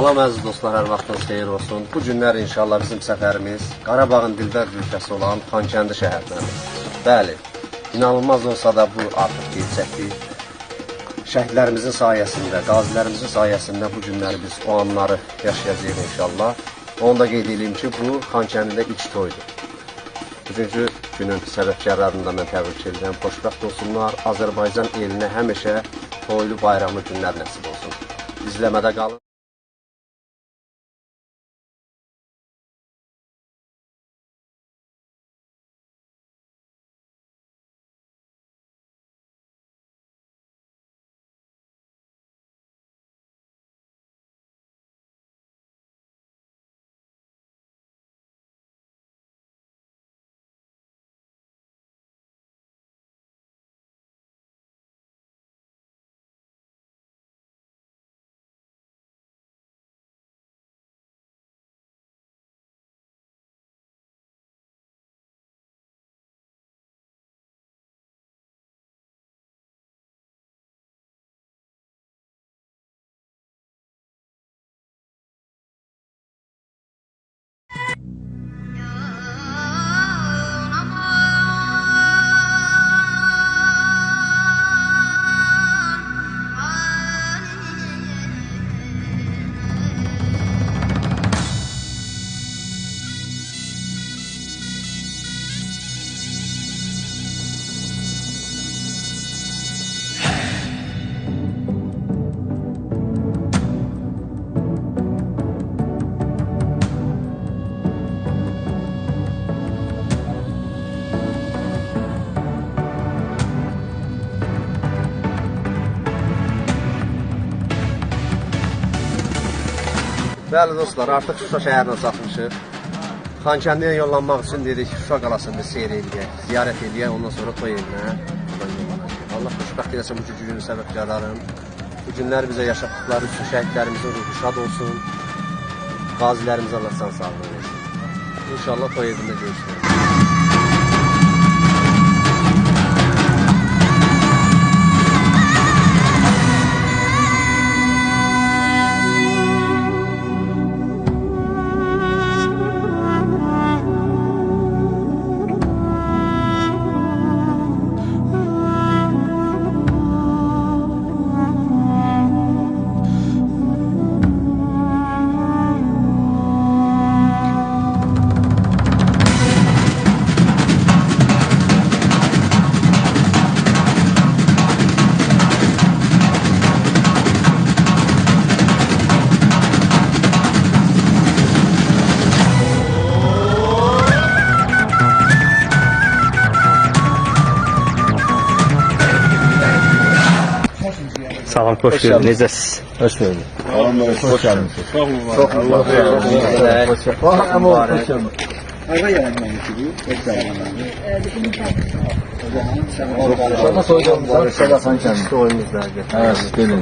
Salam əziz dostlar, hər vaxtınız xeyir olsun. Bu günlər inşallah bizim səfərimiz Qarabağın dilbər ülkəsi olan Xankəndi şəhərindədir. Bəli, inanılmaz olsa da bu artıq gerçəkdir. Şəhidlərimizin sayəsində, qazilərimizin sayəsində bu günləri biz o anları yaşayacağıq inşallah. Onu da qeyd edeyim ki, bu Xankəndidə ilk toydur. Bugünkü günün səbəbkarlarını da mən təbrik edirəm. Xoşbəxt olsunlar. Azərbaycan elinə həmişə toylu bayramlı günlər nəsib olsun. İzləmədə qalın. Bəli dostlar, artıq Şuşa şəhərinə çatmışıq. Xankəndiyə yollanmaq üçün dedik, Şuşa qalasını seyr edək, ziyarət edək, ondan sonra toy evinə. Allah xoşbəxt eləsin bu günün səbəbkarların. Bu günlər bizə yaşatdıqları üçün şəhidlərimizin ruhu şad olsun. Qazilərimizə Allah can sağlığı versin. İnşallah toy evində görüşürüz. Salam, hoş geldiniz. Necəsiz? Hoş geldin. Hoş geldin. Çok Allah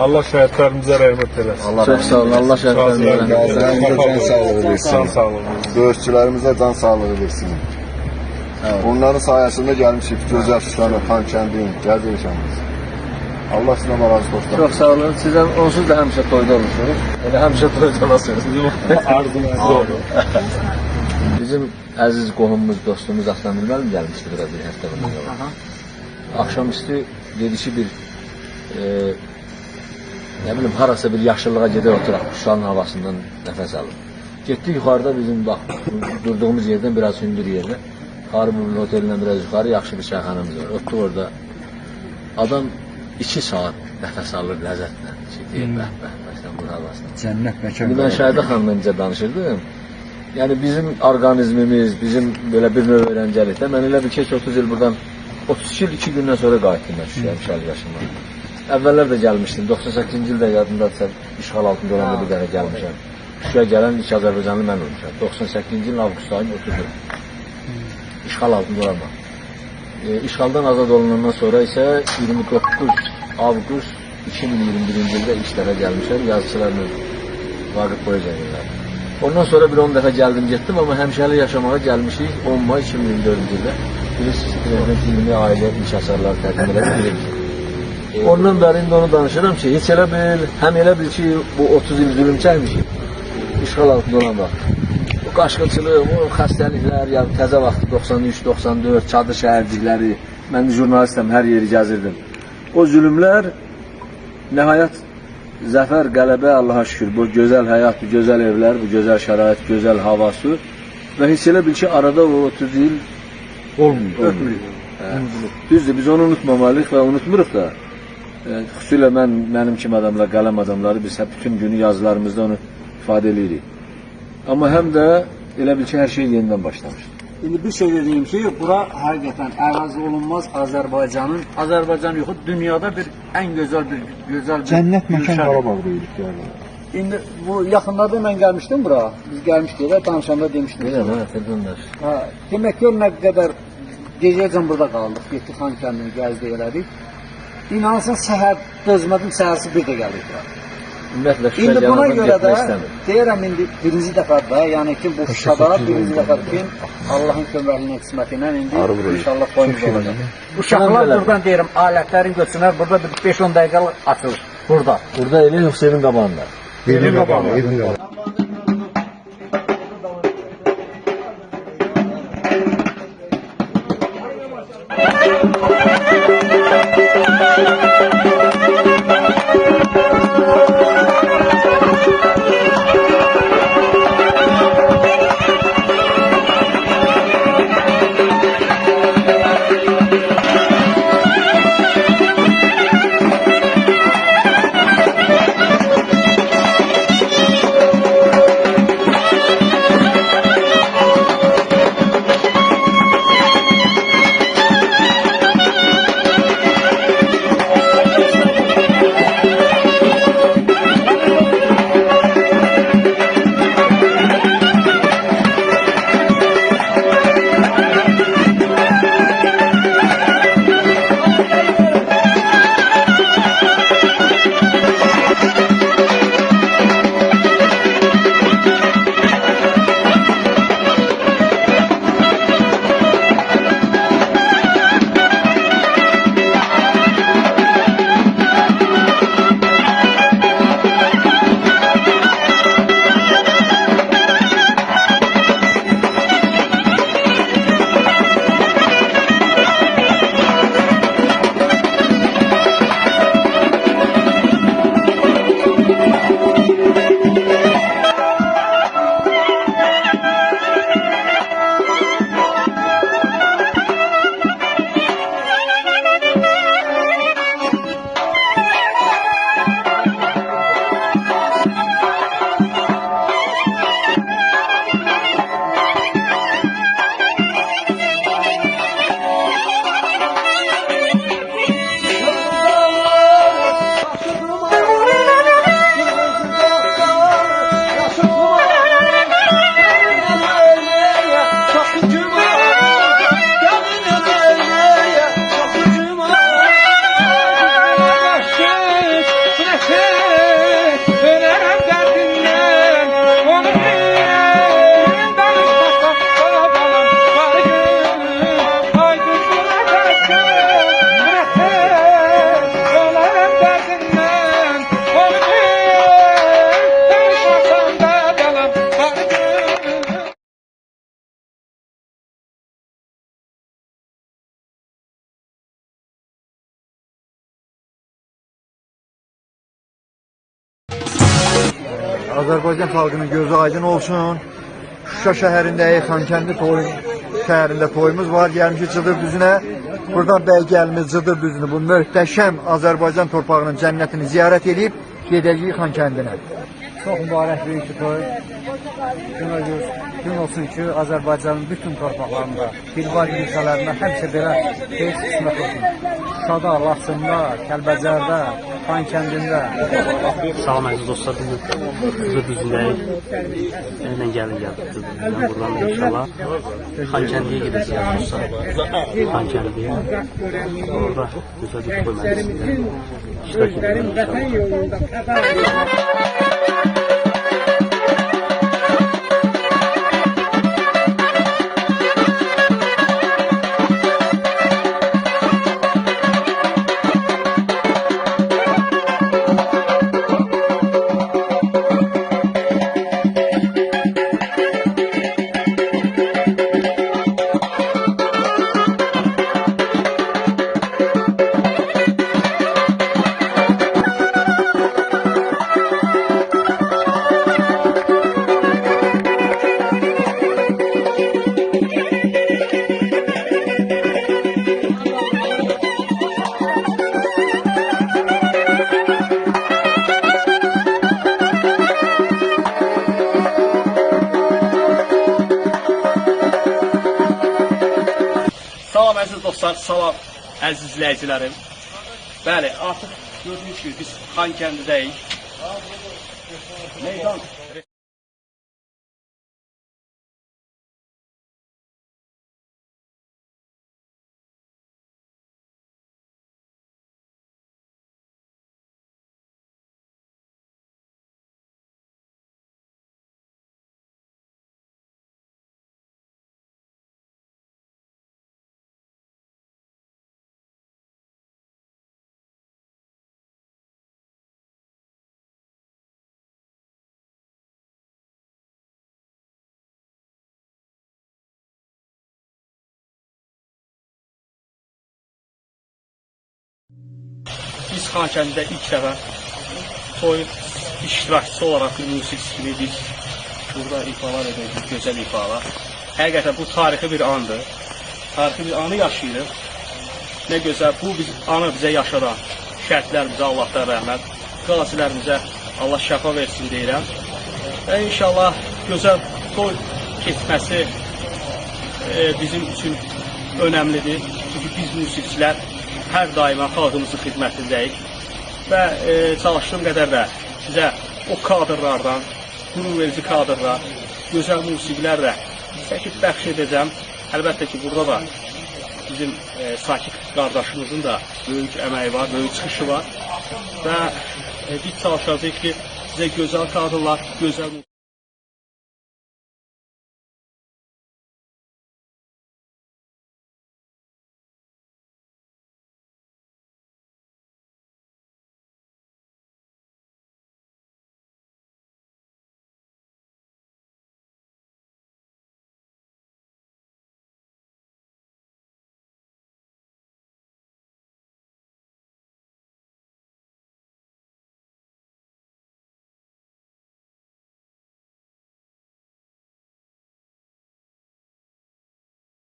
Allah şəhidlərimizə rəhmət eləsin. Çok sağ olun. Allah şəhidlərimizə can sağlığı versin. Can sağlığı. Döyüşçülərimizə can sağlığı versin. Onların sayəsində gəlmişik gözəl Şuşanın, Xankəndin, Gəzirşanımız. Allah sizdən razı olsun. Çok sağ olun. Sizden onsuz da həmişə toyda olmuşuq. Elə həmişə toyda olasınız. Arzumuz oldu. Bizim əziz qohumumuz, dostumuz Aslan Bilməlim gəlmişdi burada bir həftə bundan. Akşamüstü dedi ki ne bileyim harasa bir yaşıllığa gedər oturaq, Şuşanın havasından nəfəs alır. Getdik yuxarıda bizim bak durduğumuz yerden biraz hündür yerdə. Harbi otelinden biraz yuxarı yaxşı bir çayxanamız var. Otduq orada. Adam 2 saat nəfəs alır ləzzətlə. Deyir, bəh, bu havasında. Cənnət məkan. Mən Şahidə xanımla necə danışırdım. Yani bizim orqanizmimiz, bizim böyle bir növ öyrəncəlikdə. Mən elə bir keç 30 il buradan, 32 il 2 gündən sonra qayıtdım mən Şuşaya, 50 yaşımda. Əvvəllər də gəlmişdim. 98-ci ildə yadımdadsa işğal altında olanda bir dənə gəlmişəm. Şuşaya gələn ilk Azərbaycanlı mən olmuşam. 98-ci il avqust ayının 30-u. İşğal altında olma. İşğaldan azad olunandan sonra isə 29 avqust 2021-ci ildə işlərə gəlmişəm. Yazıçılarla Vaqif Boyacənglər. Ondan sonra bir 10 dəfə gəldim getdim, amma həmişəli yaşamağa gəlmişik 10 may 2024-cü ildə. Bilirsiniz, Prezident ilmi ailə iş əsərləri təqdim edilir. Ondan bəri indi onu danışıram ki, heç elə bil, həm elə bil ki, bu 30 il zülüm çəkmişik, işğal altında olan vaxt. O qaşqınçılıq, o xəstəliklər, yəni təzə vaxtı 93-94 çadır şəhərcikləri, mən də jurnalistəm, hər yeri gəzirdim. O zülümlər nəhayət zəfər, qələbə, Allaha şükür. Bu gözəl həyat, bu gözəl evlər, bu gözəl şərait, gözəl havası və hiss elə bil ki, arada o 30 il olmuyor. Düzdür, biz onu unutmamalıyıq və unutmuruq da. Xüsusilə mənim kimi adamlar, qələm adamları biz hep bütün günü yazılarımızda onu ifadə edirik. Amma həm də elə bil ki, hər şey yenidən başlamış. İndi bir şey dediyim ki, bura həqiqətən əvəz olunmaz Azərbaycanın, Azərbaycan yox, dünyada bir ən gözəl bir Cənnət məkan gülşən. Qarabağ deyirik yəni. İndi bu yaxınlarda mən gəlmişdim bura. Biz gəlmişdik də danışanda demişdik. Demək ki, nə qədər gecəyəcən burada qaldıq. Getdik Xan kəndini gəzdik elədik. İnanırsan səhər dözmədim, səhərsi bir də gəldik bura. Ümumiyyətlə İndi buna görə də getmək istəmir. deyirəm indi birinci dəfədir də, yəni ki bu Şuşada birinci dəfədir ki Allahın köməkliyi qisməti ilə indi inşallah boyumuz olacaq. Uşaqlar buradan deyirəm alətlərin götürsünlər, burada bir 5-10 dəqiqə açılır burada. Burada elə yoxsa evin qabağında? Evin qabağı, evin qabağı. Azərbaycan xalqının gözü aydın olsun. Şuşa şəhərindəki Xankəndi şəhərində toyumuz var. Gəlmişik Cıdır düzünə. Buradan bəy gəlimiz Cıdır düzünü, bu möhtəşəm Azərbaycan torpağının cənnətini ziyarət edib gedəcəyik Xankəndinə. Çox mübarək bir toy. Gün olsun ki Azərbaycanın bütün torpaqlarında, dilbar ilçələrində həmişə belə xeyir qismət olsun. Şuşada, Laçında, Kəlbəcərdə, Xankəndində. Salam əziz dostlar, bugün Cıdır düzündəyik. Yenə gəlin buradan da inşallah Xankəndiyə gedəcəyik dostlar. Xankəndiyə. Orada gözəl bir toy məclisində iştirak edelim inşallah. dostlar, salam əziz izləyicilərim. Bəli, artıq gördüyünüz kimi biz Xankəndidəyik. Meydan. Biz Xankəndidə ilk dəfə toyun iştirakçısı olaraq bir musiqisi kimi biz burada ifalar edirik, gözəl ifalar. Həqiqətən bu tarixi bir andır. Tarixi bir anı yaşayırıq. Nə gözəl, bu anı bizə yaşadan şəhidlərimizə Allahdan rəhmət, qazilərimizə Allah şəfa versin deyirəm. Və inşallah gözəl toy keçməsi bizim üçün önəmlidir. Çünki biz musiqicilər hər daima xalqımızın xidmətindəyik və çalışdığım qədər də sizə o kadrlardan, qürur verici kadrlar, gözəl musiqilərlə çəkib bəxş edəcəm. Əlbəttə ki, burada da bizim Sakit qardaşımızın da böyük əməyi var, böyük çıxışı var və biz çalışacağıq ki, sizə gözəl kadrlar, gözəl